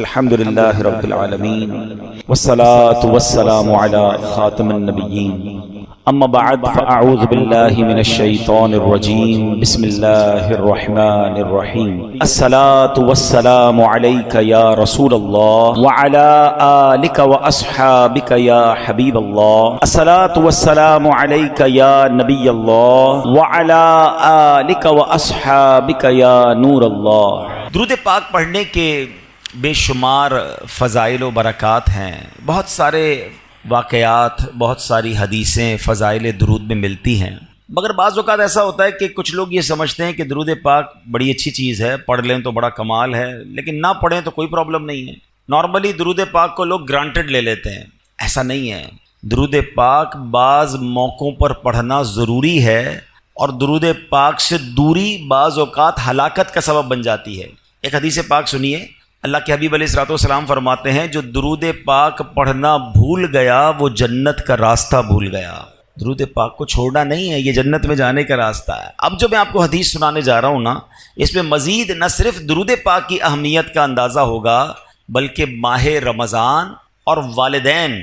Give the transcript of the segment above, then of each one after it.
الحمد لله رب العالمين والصلاة والسلام على خاتم النبيين اما بعد فاعوذ بالله من الشيطان الرجيم بسم الله الرحمن الرحيم الصلاة والسلام عليك يا رسول الله وعلى آلك واصحابك يا حبيب الله الصلاة والسلام عليك يا نبي الله وعلى آلك واصحابك يا نور الله۔ درود پاک پڑھنے کے بے شمار فضائل و برکات ہیں، بہت سارے واقعات، بہت ساری حدیثیں فضائل درود میں ملتی ہیں، مگر بعض اوقات ایسا ہوتا ہے کہ کچھ لوگ یہ سمجھتے ہیں کہ درود پاک بڑی اچھی چیز ہے، پڑھ لیں تو بڑا کمال ہے، لیکن نہ پڑھیں تو کوئی پرابلم نہیں ہے۔ نارملی درود پاک کو لوگ گرانٹڈ لے لیتے ہیں، ایسا نہیں ہے۔ درود پاک بعض موقعوں پر پڑھنا ضروری ہے، اور درود پاک سے دوری بعض اوقات ہلاکت کا سبب بن جاتی ہے۔ ایک حدیث پاک سنیے، اللہ کے حبیب علیہ الصلوۃ والسلام فرماتے ہیں جو درود پاک پڑھنا بھول گیا وہ جنت کا راستہ بھول گیا۔ درود پاک کو چھوڑنا نہیں ہے، یہ جنت میں جانے کا راستہ ہے۔ اب جو میں آپ کو حدیث سنانے جا رہا ہوں نا، اس میں مزید نہ صرف درود پاک کی اہمیت کا اندازہ ہوگا، بلکہ ماہ رمضان اور والدین،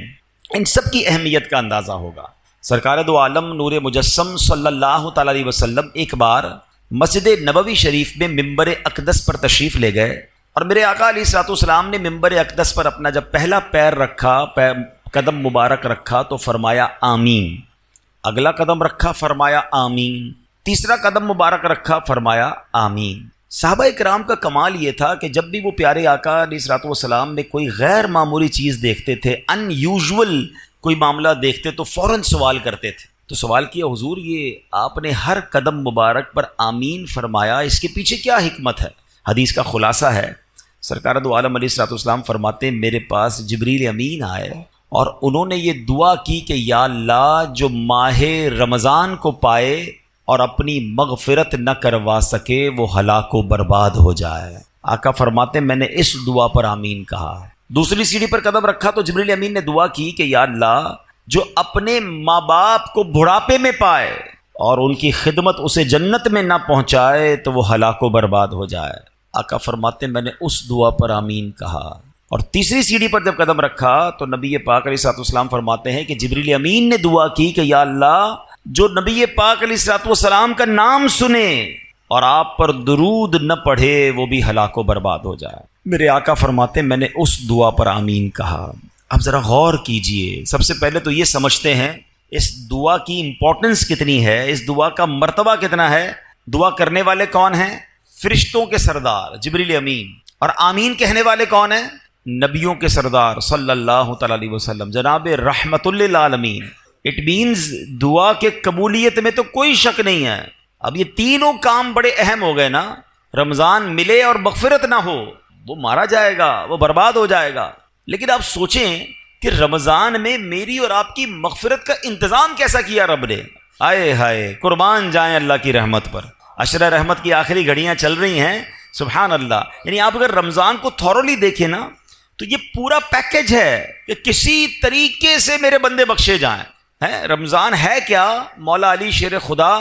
ان سب کی اہمیت کا اندازہ ہوگا۔ سرکار دو عالم نور مجسم صلی اللہ تعالی علیہ وسلم ایک بار مسجد نبوی شریف میں ممبر اقدس پر تشریف لے گئے، اور میرے آقا علیہ الصلوۃ والسلام نے ممبر اقدس پر اپنا جب پہلا پیر رکھا، قدم مبارک رکھا تو فرمایا آمین، اگلا قدم رکھا فرمایا آمین، تیسرا قدم مبارک رکھا فرمایا آمین۔ صحابہ کرام کا کمال یہ تھا کہ جب بھی وہ پیارے آقا علیہ الصلوۃ والسلام میں کوئی غیر معمولی چیز دیکھتے تھے، ان یوزول کوئی معاملہ دیکھتے تو فوراً سوال کرتے تھے۔ تو سوال کیا، حضور یہ آپ نے ہر قدم مبارک پر آمین فرمایا، اس کے پیچھے کیا حکمت ہے؟ حدیث کا خلاصہ ہے، سرکار دو عالم علیہ الصلوۃ والسلام فرماتے ہیں میرے پاس جبریل امین آئے اور انہوں نے یہ دعا کی کہ یا اللہ جو ماہ رمضان کو پائے اور اپنی مغفرت نہ کروا سکے وہ ہلاک و برباد ہو جائے۔ آقا فرماتے ہیں میں نے اس دعا پر آمین کہا۔ دوسری سیڑھی پر قدم رکھا تو جبریل امین نے دعا کی کہ یا اللہ جو اپنے ماں باپ کو بڑھاپے میں پائے اور ان کی خدمت اسے جنت میں نہ پہنچائے تو وہ ہلاک و برباد ہو جائے۔ آقا فرماتے میں نے اس دعا پر آمین کہا۔ اور تیسری سیڑھی پر جب قدم رکھا تو نبی پاک علیہ الصلوۃ والسلام فرماتے ہیں کہ جبریل امین نے دعا کی کہ یا اللہ جو نبی پاک علیہ الصلوۃ والسلام کا نام سنے اور آپ پر درود نہ پڑھے وہ بھی ہلاک و برباد ہو جائے۔ میرے آقا فرماتے ہیں میں نے اس دعا پر آمین کہا۔ اب ذرا غور کیجئے، سب سے پہلے تو یہ سمجھتے ہیں اس دعا کی امپورٹنس کتنی ہے، اس دعا کا مرتبہ کتنا ہے۔ دعا کرنے والے کون ہیں؟ فرشتوں کے سردار جبریل امین، اور آمین کہنے والے کون ہیں؟ نبیوں کے سردار صلی اللہ تعالی علیہ وسلم، جناب رحمت للعالمین۔ اٹ مینز دعا کے قبولیت میں تو کوئی شک نہیں ہے۔ اب یہ تینوں کام بڑے اہم ہو گئے نا، رمضان ملے اور مغفرت نہ ہو وہ مارا جائے گا، وہ برباد ہو جائے گا۔ لیکن آپ سوچیں کہ رمضان میں میری اور آپ کی مغفرت کا انتظام کیسا کیا رب نے۔ آئے ہائے، قربان جائیں اللہ کی رحمت پر۔ عشرہ رحمت کی آخری گھڑیاں چل رہی ہیں، سبحان اللہ۔ یعنی آپ اگر رمضان کو تھورولی دیکھیں نا تو یہ پورا پیکج ہے کہ کسی طریقے سے میرے بندے بخشے جائیں۔ رمضان ہے کیا؟ مولا علی شیر خدا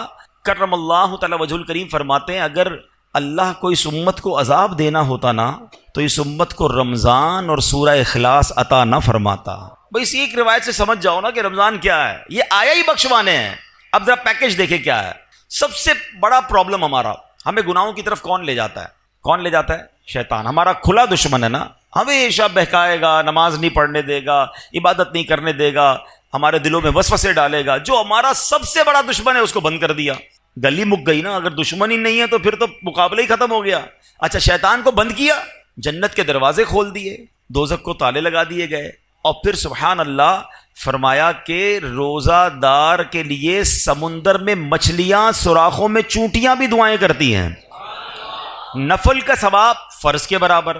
کرم اللہ تعالی وجہ الکریم فرماتے ہیں اگر اللہ کو اس امت کو عذاب دینا ہوتا نا تو اس امت کو رمضان اور سورہ اخلاص عطا نہ فرماتا۔ بھئی اسی ایک روایت سے سمجھ جاؤ نا کہ رمضان کیا ہے، یہ آیا ہی بخشوانے ہیں۔ اب ذرا پیکج دیکھیں کیا ہے۔ سب سے بڑا پرابلم ہمارا، ہمیں گناہوں کی طرف کون لے جاتا ہے؟ کون لے جاتا ہے؟ شیطان، ہمارا کھلا دشمن ہے نا، ہمیشہ بہکائے گا، نماز نہیں پڑھنے دے گا، عبادت نہیں کرنے دے گا، ہمارے دلوں میں وسوسے ڈالے گا۔ جو ہمارا سب سے بڑا دشمن ہے اس کو بند کر دیا، گلی مک گئی نا۔ اگر دشمن ہی نہیں ہے تو پھر تو مقابلہ ہی ختم ہو گیا۔ اچھا، شیطان کو بند کیا، جنت کے دروازے کھول دیے، دوزخ کو تالے لگا دیے گئے، اور پھر سبحان اللہ فرمایا کہ روزہ دار کے لیے سمندر میں مچھلیاں، سوراخوں میں چونٹیاں بھی دعائیں کرتی ہیں۔ نفل کا ثواب فرض کے برابر،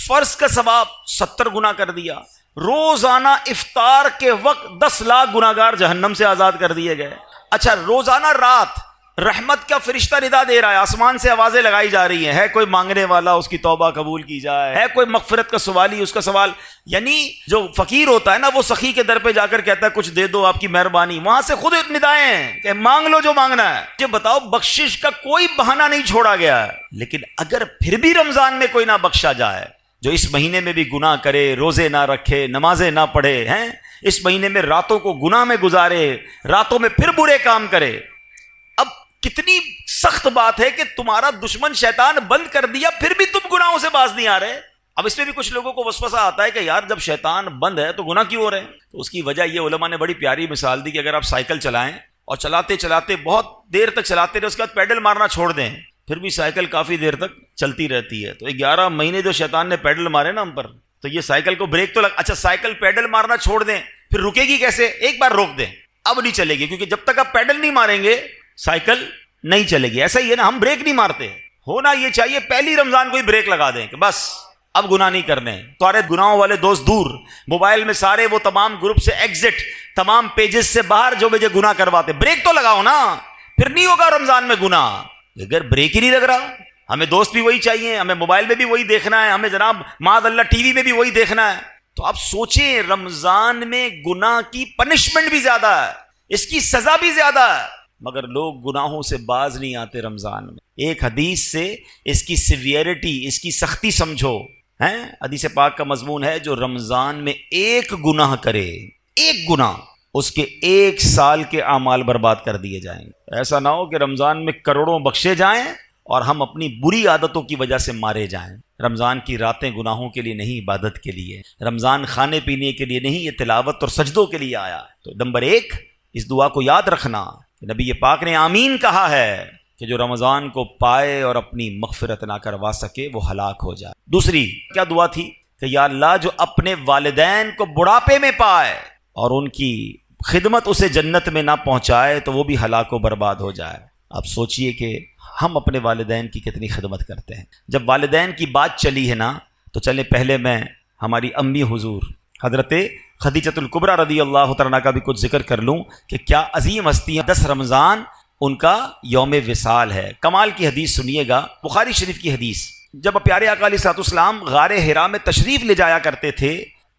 فرض کا ثواب 70 گنا کر دیا۔ روزانہ افطار کے وقت 10 لاکھ گناہگار جہنم سے آزاد کر دیے گئے۔ اچھا، روزانہ رات رحمت کا فرشتہ ندا دے رہا ہے، آسمان سے آوازیں لگائی جا رہی ہیں، ہے کوئی مانگنے والا اس کی توبہ قبول کی جائے، ہے کوئی مغفرت کا سوالی اس کا سوال۔ یعنی جو فقیر ہوتا ہے نا وہ سخی کے در پہ جا کر کہتا ہے کچھ دے دو آپ کی مہربانی، وہاں سے خود ندائیں ہیں کہ مانگ لو جو مانگنا ہے۔ یہ بتاؤ، بخشش کا کوئی بہانہ نہیں چھوڑا گیا ہے۔ لیکن اگر پھر بھی رمضان میں کوئی نہ بخشا جائے، جو اس مہینے میں بھی گناہ کرے، روزے نہ رکھے، نمازیں نہ پڑھے ہیں، اس مہینے میں راتوں کو گناہ میں گزارے، راتوں میں پھر برے کام کرے. اب کتنی سخت بات ہے کہ تمہارا دشمن شیطان بند کر دیا پھر بھی تم گناہوں سے باز نہیں آ رہے. اب اس میں بھی کچھ لوگوں کو وسوسہ آتا ہے کہ یار جب شیطان بند ہے تو گناہ کیوں ہو رہے ہیں؟ تو اس کی وجہ یہ علماء نے بڑی پیاری مثال دی کہ اگر آپ سائیکل چلائیں اور چلاتے چلاتے بہت دیر تک چلاتے رہے، اس کے بعد پیڈل مارنا چھوڑ دیں، پھر بھی سائیکل کافی دیر تک چلتی رہتی ہے. تو 11 مہینے جو شیطان نے پیڈل مارے نا ہم پر، تو یہ سائیکل کو بریک تو اچھا سائیکل پیڈل مارنا چھوڑ دیں پھر رکے گی کیسے؟ ایک بار روک دیں، اب نہیں چلے گی، کیونکہ جب تک آپ پیڈل نہیں ماریں گے سائیکل نہیں چلے گی. ایسا ہی ہے نا، ہم بریک نہیں مارتے. ہونا یہ چاہیے پہلی رمضان کو ہی بریک لگا دیں کہ بس اب گناہ نہیں کرنے. تمہارے گناہوں والے دوست دور، موبائل میں سارے وہ تمام گروپ سے ایگزٹ، تمام پیجز سے باہر جو مجھے گناہ کرواتے. بریک تو لگاؤ نا، پھر نہیں ہوگا رمضان میں گناہ. اگر بریک ہی نہیں لگ رہا، ہمیں دوست بھی وہی چاہیے، ہمیں موبائل میں بھی وہی دیکھنا ہے، ہمیں جناب معاذ اللہ ٹی وی میں بھی وہی دیکھنا ہے. تو آپ سوچیں رمضان میں گناہ کی پنشمنٹ بھی زیادہ ہے، اس کی سزا بھی زیادہ ہے، مگر لوگ گناہوں سے باز نہیں آتے رمضان میں. ایک حدیث سے اس کی سیویرٹی، اس کی سختی سمجھو. حدیث پاک کا مضمون ہے جو رمضان میں ایک گناہ کرے، ایک گناہ، اس کے 1 سال کے اعمال برباد کر دیے جائیں گے. ایسا نہ ہو کہ رمضان میں کروڑوں بخشے جائیں اور ہم اپنی بری عادتوں کی وجہ سے مارے جائیں. رمضان کی راتیں گناہوں کے لیے نہیں، عبادت کے لیے. رمضان کھانے پینے کے لیے نہیں، یہ تلاوت اور سجدوں کے لیے آیا. تو نمبر 1 اس دعا کو یاد رکھنا کہ نبی پاک نے آمین کہا ہے کہ جو رمضان کو پائے اور اپنی مغفرت نہ کروا سکے وہ ہلاک ہو جائے. دوسری کیا دعا تھی کہ یا اللہ جو اپنے والدین کو بڑھاپے میں پائے اور ان کی خدمت اسے جنت میں نہ پہنچائے تو وہ بھی ہلاک و برباد ہو جائے. اب سوچئے کہ ہم اپنے والدین کی کتنی خدمت کرتے ہیں. جب والدین کی بات چلی ہے نا تو چلے پہلے میں ہماری امی حضور حضرت خدیجۃ الکبریٰ رضی اللہ تعالیٰ کا بھی کچھ ذکر کر لوں کہ کیا عظیم ہستی ہیں. 10 رمضان ان کا یوم وصال ہے. کمال کی حدیث سنیے گا، بخاری شریف کی حدیث. جب پیارے آقا علیہ الصلوۃ والسلام غار حرا میں تشریف لے جایا کرتے تھے،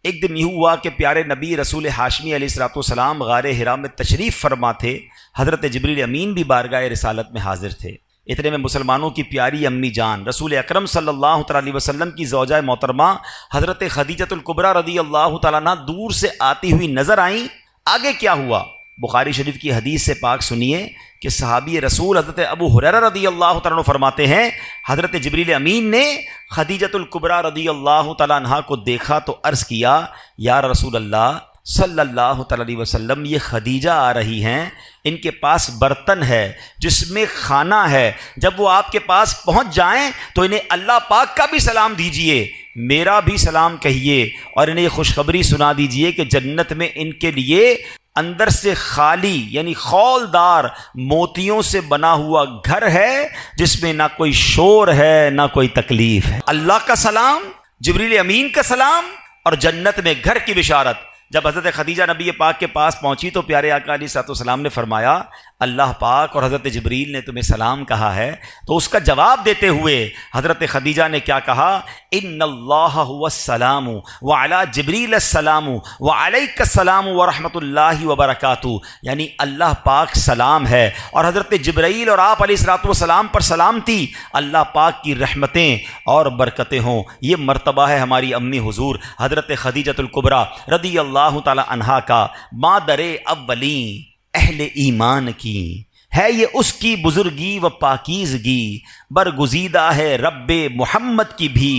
ایک دن یہ ہوا کہ پیارے نبی رسول ہاشمی علیہ الصلوۃ والسلام غار حرا میں تشریف فرما تھے. حضرت جبریل امین بھی بارگاہ رسالت میں حاضر تھے. اتنے میں مسلمانوں کی پیاری امی جان رسول اکرم صلی اللہ تعالی علیہ وسلم کی زوجہ محترمہ حضرت خدیجۃ الکبریٰ رضی اللہ تعالیٰ عنہ دور سے آتی ہوئی نظر آئیں. آگے کیا ہوا؟ بخاری شریف کی حدیث سے پاک سنیے کہ صحابی رسول حضرت ابو ہریرہ رضی اللہ تعالیٰ عنہ فرماتے ہیں حضرت جبریل امین نے خدیجۃ الکبریٰ رضی اللہ تعالیٰ عنہ کو دیکھا تو عرض کیا یا رسول اللہ صلی اللہ تعالیٰ علیہ وسلم، یہ خدیجہ آ رہی ہیں، ان کے پاس برتن ہے جس میں کھانا ہے، جب وہ آپ کے پاس پہنچ جائیں تو انہیں اللہ پاک کا بھی سلام دیجئے، میرا بھی سلام کہیے، اور انہیں یہ خوشخبری سنا دیجئے کہ جنت میں ان کے لیے اندر سے خالی یعنی خولدار موتیوں سے بنا ہوا گھر ہے جس میں نہ کوئی شور ہے نہ کوئی تکلیف ہے. اللہ کا سلام، جبریل امین کا سلام اور جنت میں گھر کی بشارت. جب حضرت خدیجہ نبی پاک کے پاس پہنچی تو پیارے آقا علیہ الصلوۃ والسلام نے فرمایا اللہ پاک اور حضرت جبریل نے تمہیں سلام کہا ہے. تو اس کا جواب دیتے ہوئے حضرت خدیجہ نے کیا کہا؟ ان اللہ هو السلام وعلی جبریل السلام وعلیک السلام ورحمۃ اللہ وبرکاتہ، یعنی اللہ پاک سلام ہے اور حضرت جبرائیل اور آپ علیہ الصلوۃ والسلام پر سلامتی، اللہ پاک کی رحمتیں اور برکتیں ہوں. یہ مرتبہ ہے ہماری امی حضور حضرت خدیجۃ الکبریٰ رضی اللہ تعالی عنہا کا. مادر اولین اہل ایمان کی ہے یہ اس کی بزرگی و پاکیزگی، برگزیدہ ہے رب محمد کی بھی،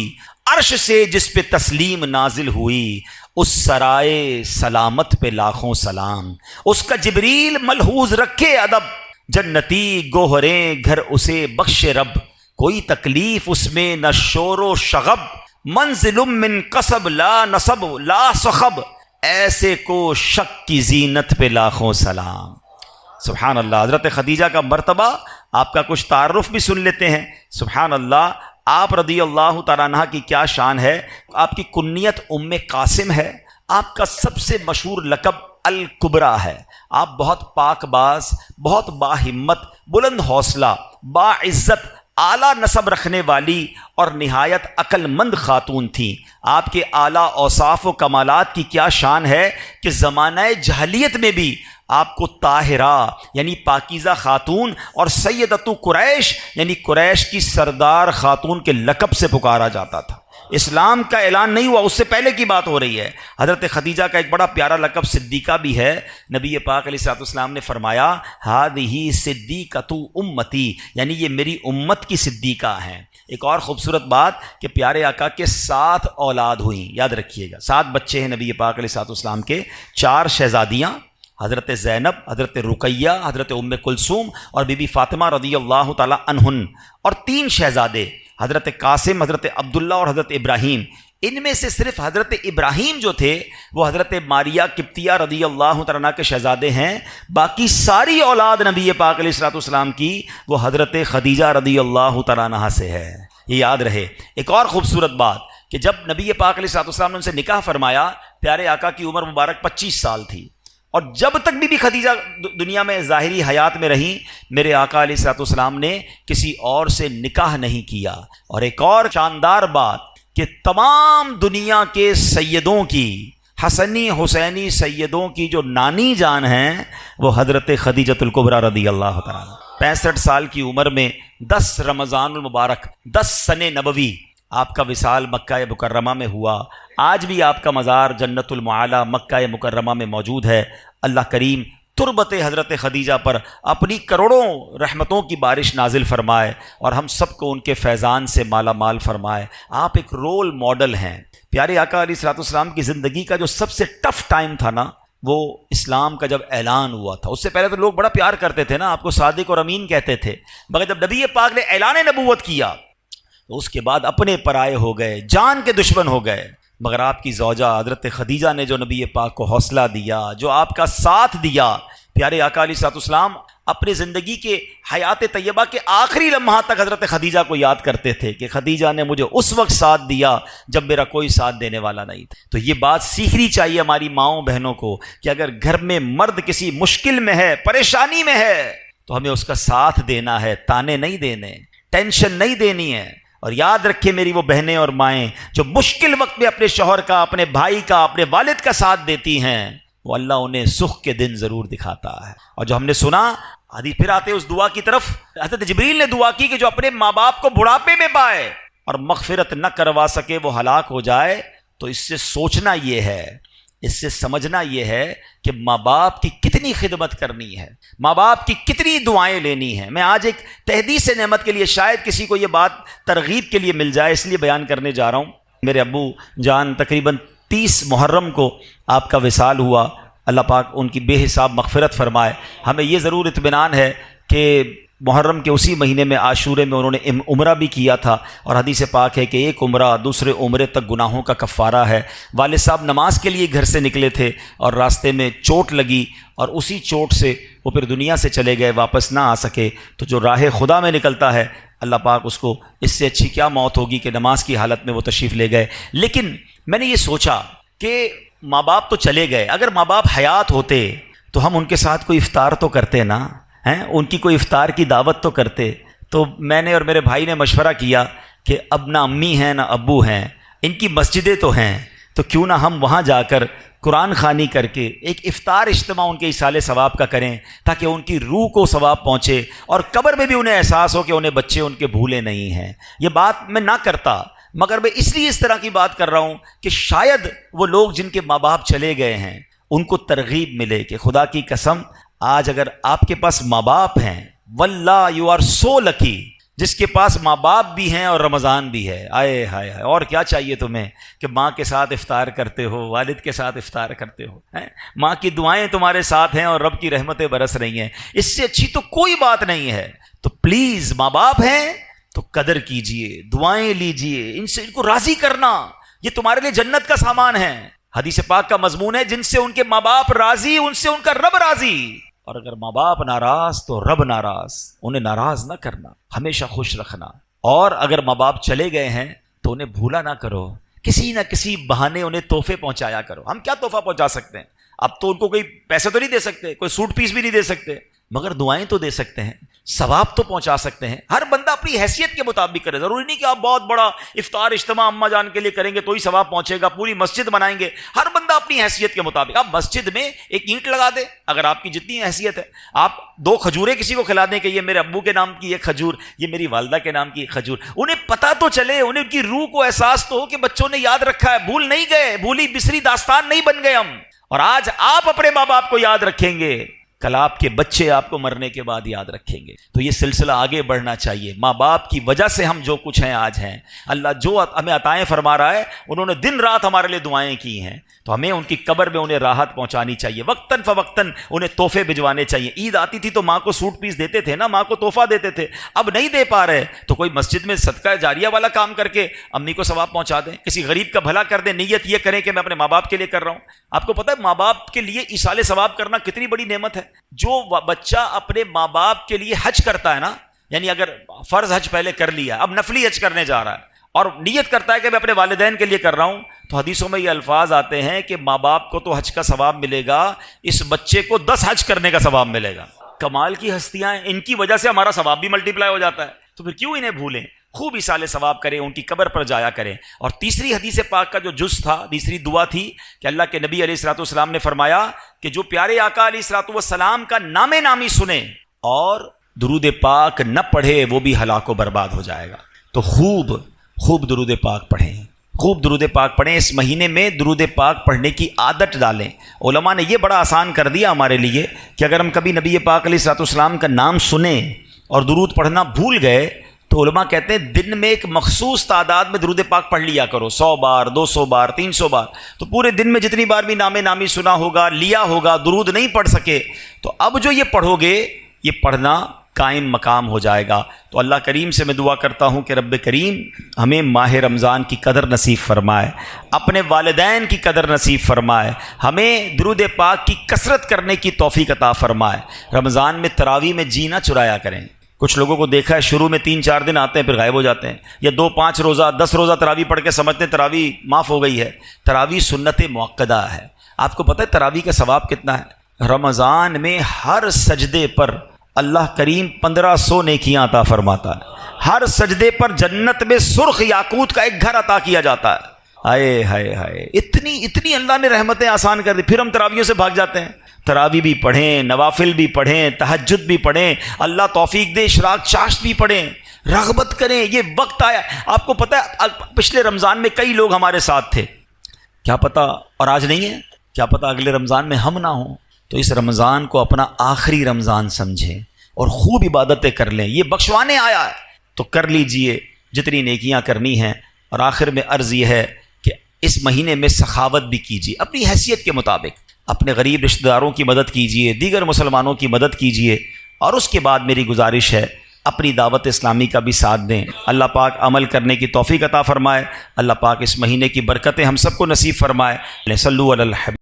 عرش سے جس پہ تسلیم نازل ہوئی، اس سرائے سلامت پہ لاکھوں سلام. اس کا جبریل ملحوظ رکھے ادب، جنتی گوہریں گھر اسے بخش رب، کوئی تکلیف اس میں نہ شور و شغب، منزل من قصب لا نصب لا صخب، ایسے کو شک کی زینت پہ لاکھوں سلام. سبحان اللہ. حضرت خدیجہ کا مرتبہ، آپ کا کچھ تعارف بھی سن لیتے ہیں. سبحان اللہ. آپ رضی اللہ تعالیٰ عنہ کی کیا شان ہے. آپ کی کنیت ام قاسم ہے، آپ کا سب سے مشہور لقب الکبریٰ ہے. آپ بہت پاک باز، بہت باہمت، بلند حوصلہ، باعزت، اعلیٰ نسب رکھنے والی اور نہایت عقل مند خاتون تھیں. آپ کے اعلیٰ اوصاف و کمالات کی کیا شان ہے کہ زمانہ جاہلیت میں بھی آپ کو طاہرہ یعنی پاکیزہ خاتون اور سیدۃ قریش یعنی قریش کی سردار خاتون کے لقب سے پکارا جاتا تھا. اسلام کا اعلان نہیں ہوا، اس سے پہلے کی بات ہو رہی ہے۔ حضرت خدیجہ کا ایک بڑا پیارا لقب صدیقہ بھی ہے۔ نبی پاک علیہ الصلوۃ والسلام نے فرمایا ہذہ صدیقۃ امتی، یعنی یہ میری امت کی صدیقہ ہیں۔ ایک اور خوبصورت بات کہ پیارے آقا کے 7 اولاد ہوئیں، یاد رکھیے گا 7 بچے ہیں نبی پاک علیہ الصلوۃ والسلام کے، 4 شہزادیاں حضرت زینب، حضرت رقیہ، حضرت ام کلثوم اور بی بی فاطمہ رضی اللہ تعالی عنہن، اور 3 شہزادے حضرت قاسم، حضرت عبداللہ اور حضرت ابراہیم۔ ان میں سے صرف حضرت ابراہیم جو تھے وہ حضرت ماریہ قبطیہ رضی اللہ تعالیٰ عنہ کے شہزادے ہیں، باقی ساری اولاد نبی پاک علیہ الصلوۃ والسلام کی وہ حضرت خدیجہ رضی اللہ تعالیٰ عنہ سے ہے، یہ یاد رہے۔ ایک اور خوبصورت بات کہ جب نبی پاک علیہ الصلوۃ والسلام نے ان سے نکاح فرمایا، پیارے آقا کی عمر مبارک 25 سال تھی، اور جب تک بی بی خدیجہ دنیا میں ظاہری حیات میں رہیں، میرے آقا علیہ الصلوۃ والسلام نے کسی اور سے نکاح نہیں کیا۔ اور ایک اور شاندار بات کہ تمام دنیا کے سیدوں کی، حسنی حسینی سیدوں کی جو نانی جان ہیں وہ حضرت خدیجۃ الکبریٰ رضی اللہ تعالیٰ عنہ۔ 65 سال کی عمر میں 10 رمضان المبارک 10 سن نبوی آپ کا وصال مکہ مکرمہ میں ہوا۔ آج بھی آپ کا مزار جنت المعالی مکہ مکرمہ میں موجود ہے۔ اللہ کریم تربت حضرت خدیجہ پر اپنی کروڑوں رحمتوں کی بارش نازل فرمائے اور ہم سب کو ان کے فیضان سے مالا مال فرمائے۔ آپ ایک رول ماڈل ہیں۔ پیارے آقا علیہ الصلوۃ والسلام کی زندگی کا جو سب سے ٹف ٹائم تھا نا، وہ اسلام کا جب اعلان ہوا تھا۔ اس سے پہلے تو لوگ بڑا پیار کرتے تھے نا، آپ کو صادق اور امین کہتے تھے، مگر جب نبی پاک نے اعلان نبوت کیا تو اس کے بعد اپنے پرائے ہو گئے، جان کے دشمن ہو گئے۔ مگر آپ کی زوجہ حضرت خدیجہ نے جو نبی پاک کو حوصلہ دیا، جو آپ کا ساتھ دیا، پیارے آقا علیہ الصلوۃ والسلام اپنی زندگی کے حیات طیبہ کے آخری لمحات تک حضرت خدیجہ کو یاد کرتے تھے کہ خدیجہ نے مجھے اس وقت ساتھ دیا جب میرا کوئی ساتھ دینے والا نہیں تھا۔ تو یہ بات سیکھنی چاہیے ہماری ماؤں بہنوں کو کہ اگر گھر میں مرد کسی مشکل میں ہے، پریشانی میں ہے، تو ہمیں اس کا ساتھ دینا ہے، تانے نہیں دینے، ٹینشن نہیں دینی ہے۔ اور یاد رکھیں میری وہ بہنیں اور مائیں جو مشکل وقت میں اپنے شوہر کا، اپنے بھائی کا، اپنے والد کا ساتھ دیتی ہیں، وہ اللہ انہیں سکھ کے دن ضرور دکھاتا ہے۔ اور جو ہم نے سنا حدیث، پھر آتے اس دعا کی طرف، حضرت جبریل نے دعا کی کہ جو اپنے ماں باپ کو بڑھاپے میں پائے اور مغفرت نہ کروا سکے وہ ہلاک ہو جائے، تو اس سے سوچنا یہ ہے، اس سے سمجھنا یہ ہے کہ ماں باپ کی کتنی خدمت کرنی ہے، ماں باپ کی کتنی دعائیں لینی ہیں۔ میں آج ایک تحدیث نعمت کے لیے، شاید کسی کو یہ بات ترغیب کے لیے مل جائے، اس لیے بیان کرنے جا رہا ہوں۔ میرے ابو جان تقریباً 30 محرم کو آپ کا وصال ہوا، اللہ پاک ان کی بے حساب مغفرت فرمائے۔ ہمیں یہ ضرور اطمینان ہے کہ محرم کے اسی مہینے میں عاشورے میں انہوں نے عمرہ بھی کیا تھا، اور حدیث پاک ہے کہ ایک عمرہ دوسرے عمرے تک گناہوں کا کفارہ ہے۔ والد صاحب نماز کے لیے گھر سے نکلے تھے اور راستے میں چوٹ لگی، اور اسی چوٹ سے وہ پھر دنیا سے چلے گئے، واپس نہ آ سکے۔ تو جو راہ خدا میں نکلتا ہے، اللہ پاک اس کو، اس سے اچھی کیا موت ہوگی کہ نماز کی حالت میں وہ تشریف لے گئے۔ لیکن میں نے یہ سوچا کہ ماں باپ تو چلے گئے، اگر ماں باپ حیات ہوتے تو ہم ان کے ساتھ کوئی افطار تو کرتے نا، ان کی کوئی افطار کی دعوت تو کرتے۔ تو میں نے اور میرے بھائی نے مشورہ کیا کہ اب نہ امی ہیں نہ ابو ہیں، ان کی مسجدیں تو ہیں، تو کیوں نہ ہم وہاں جا کر قرآن خوانی کر کے ایک افطار اجتماع ان کے ایصال ثواب کا کریں، تاکہ ان کی روح کو ثواب پہنچے اور قبر میں بھی انہیں احساس ہو کہ انہیں بچے ان کے بھولے نہیں ہیں۔ یہ بات میں نہ کرتا، مگر میں اس لیے اس طرح کی بات کر رہا ہوں کہ شاید وہ لوگ جن کے ماں باپ چلے گئے ہیں ان کو ترغیب ملے کہ خدا کی قسم آج اگر آپ کے پاس ماں باپ ہیں، واللہ یو آر سو لکی، جس کے پاس ماں باپ بھی ہیں اور رمضان بھی ہے، آئے ہائے ہائے، اور کیا چاہیے تمہیں کہ ماں کے ساتھ افطار کرتے ہو، والد کے ساتھ افطار کرتے ہو، ماں کی دعائیں تمہارے ساتھ ہیں اور رب کی رحمتیں برس رہی ہیں، اس سے اچھی تو کوئی بات نہیں ہے۔ تو پلیز ماں باپ ہیں تو قدر کیجئے، دعائیں لیجئے، ان سے ان کو راضی کرنا، یہ تمہارے لیے جنت کا سامان ہے۔ حدیث پاک کا مضمون ہے جن سے ان کے ماں باپ راضی ان سے ان کا رب راضی، اور اگر ماں باپ ناراض تو رب ناراض، انہیں ناراض نہ کرنا، ہمیشہ خوش رکھنا۔ اور اگر ماں باپ چلے گئے ہیں تو انہیں بھولا نہ کرو، کسی نہ کسی بہانے انہیں تحفے پہنچایا کرو۔ ہم کیا تحفہ پہنچا سکتے ہیں؟ اب تو ان کو کوئی پیسے تو نہیں دے سکتے، کوئی سوٹ پیس بھی نہیں دے سکتے، مگر دعائیں تو دے سکتے ہیں۔ ثواب تو پہنچا سکتے ہیں. ہر بندہ اپنی حیثیت کے مطابق کرے. ضروری نہیں کہ آپ بہت بڑا افطار اجتماع اماں جان کے لیے کریں گے تو ہی ثواب پہنچے گا, پوری مسجد بنائیں گے. ہر بندہ اپنی حیثیت کے مطابق. آپ مسجد میں ایک اینٹ لگا دیں اگر آپ کی جتنی حیثیت ہے. آپ 2 کھجوریں کسی کو کھلا دیں کہ یہ میرے ابو کے نام کی ایک کھجور, یہ میری والدہ کے نام کی ایک کھجور. انہیں پتہ تو چلے, انہیں ان کی روح کو احساس تو ہو کہ بچوں نے یاد رکھا ہے, بھول نہیں گئے, بھولی بسری داستان نہیں بن گئے ہم. اور آج آپ اپنے ماں باپ کو یاد رکھیں گے, کل آپ کے بچے آپ کو مرنے کے بعد یاد رکھیں گے. تو یہ سلسلہ آگے بڑھنا چاہیے. ماں باپ کی وجہ سے ہم جو کچھ ہیں آج ہیں. اللہ جو ہمیں عطائیں فرما رہا ہے, انہوں نے دن رات ہمارے لیے دعائیں کی ہیں, تو ہمیں ان کی قبر میں انہیں راحت پہنچانی چاہیے. وقتاً فوقتاً انہیں تحفے بھجوانے چاہیے. عید آتی تھی تو ماں کو سوٹ پیس دیتے تھے نا, ماں کو تحفہ دیتے تھے. اب نہیں دے پا رہے تو کوئی مسجد میں صدقہ جاریہ والا کام کر کے امی کو ثواب پہنچا دیں, کسی غریب کا بھلا کر دیں. نیت یہ کریں کہ میں اپنے ماں باپ کے لیے کر رہا ہوں. آپ کو پتہ ہے ماں باپ کے لیے ایصال ثواب کرنا کتنی بڑی نعمت ہے. جو بچہ اپنے ماں باپ کے لیے حج کرتا ہے نا, یعنی اگر فرض حج پہلے کر لیا, اب نفلی حج کرنے جا رہا ہے اور نیت کرتا ہے کہ میں اپنے والدین کے لیے کر رہا ہوں, تو حدیثوں میں یہ الفاظ آتے ہیں کہ ماں باپ کو تو حج کا ثواب ملے گا, اس بچے کو 10 حج کرنے کا ثواب ملے گا. کمال کی ہستیاں ہیں, ان کی وجہ سے ہمارا ثواب بھی ملٹی پلائی ہو جاتا ہے. تو پھر کیوں انہیں بھولیں, خوب ایصال ثواب کریں, ان کی قبر پر جایا کریں. اور تیسری حدیث پاک کا جو جز تھا, تیسری دعا تھی کہ اللہ کے نبی علیہ الصلوۃ والسلام نے فرمایا کہ جو پیارے آقا علیہ الصلوۃ والسلام کا نام نامی سنے اور درود پاک نہ پڑھے وہ بھی ہلاک و برباد ہو جائے گا. تو خوب درود پاک پڑھیں, خوب درود پاک پڑھیں. اس مہینے میں درود پاک پڑھنے کی عادت ڈالیں. علماء نے یہ بڑا آسان کر دیا ہمارے لیے کہ اگر ہم کبھی نبی پاک علیہ الصلوۃ والسلام کا نام سنیں اور درود پڑھنا بھول گئے تو علماء کہتے ہیں دن میں ایک مخصوص تعداد میں درود پاک پڑھ لیا کرو, 100 بار, 200 بار, 300 بار. تو پورے دن میں جتنی بار بھی نام نامی سنا ہوگا, لیا ہوگا, درود نہیں پڑھ سکے, تو اب جو یہ پڑھو گے یہ پڑھنا قائم مقام ہو جائے گا. تو اللہ کریم سے میں دعا کرتا ہوں کہ رب کریم ہمیں ماہ رمضان کی قدر نصیب فرمائے, اپنے والدین کی قدر نصیب فرمائے, ہمیں درود پاک کی کثرت کرنے کی توفیق عطا فرمائے. رمضان میں تراویح میں جینا چرایا کریں. کچھ لوگوں کو دیکھا ہے شروع میں 3-4 دن آتے ہیں پھر غائب ہو جاتے ہیں, یا 2-5 روزہ 10 روزہ تراویح پڑھ کے سمجھتے ہیں تراویح معاف ہو گئی ہے. تراویح سنت مؤکدہ ہے. آپ کو پتہ ہے تراویح کا ثواب کتنا ہے؟ رمضان میں ہر سجدے پر اللہ کریم 1500 نیکیاں عطا فرماتا ہے. ہر سجدے پر جنت میں سرخ یاقوت کا ایک گھر عطا کیا جاتا ہے. ہائے ہائے ہائے, اتنی اللہ نے رحمتیں آسان کر دی. پھر ہم تراویحوں سے بھاگ جاتے ہیں. تراویح بھی پڑھیں, نوافل بھی پڑھیں, تہجد بھی پڑھیں, اللہ توفیق دے اشراق چاشت بھی پڑھیں, رغبت کریں. یہ وقت آیا. آپ کو پتہ ہے پچھلے رمضان میں کئی لوگ ہمارے ساتھ تھے, کیا پتہ اور آج نہیں ہے, کیا پتہ اگلے رمضان میں ہم نہ ہوں. تو اس رمضان کو اپنا آخری رمضان سمجھیں اور خوب عبادتیں کر لیں. یہ بخشوانے آیا ہے تو کر لیجئے جتنی نیکیاں کرنی ہیں. اور آخر میں عرض یہ ہے کہ اس مہینے میں سخاوت بھی کیجیے اپنی حیثیت کے مطابق. اپنے غریب رشتہ داروں کی مدد کیجیے, دیگر مسلمانوں کی مدد کیجیے. اور اس کے بعد میری گزارش ہے اپنی دعوت اسلامی کا بھی ساتھ دیں. اللہ پاک عمل کرنے کی توفیق عطا فرمائے. اللہ پاک اس مہینے کی برکتیں ہم سب کو نصیب فرمائے. صلو علی الحبیب.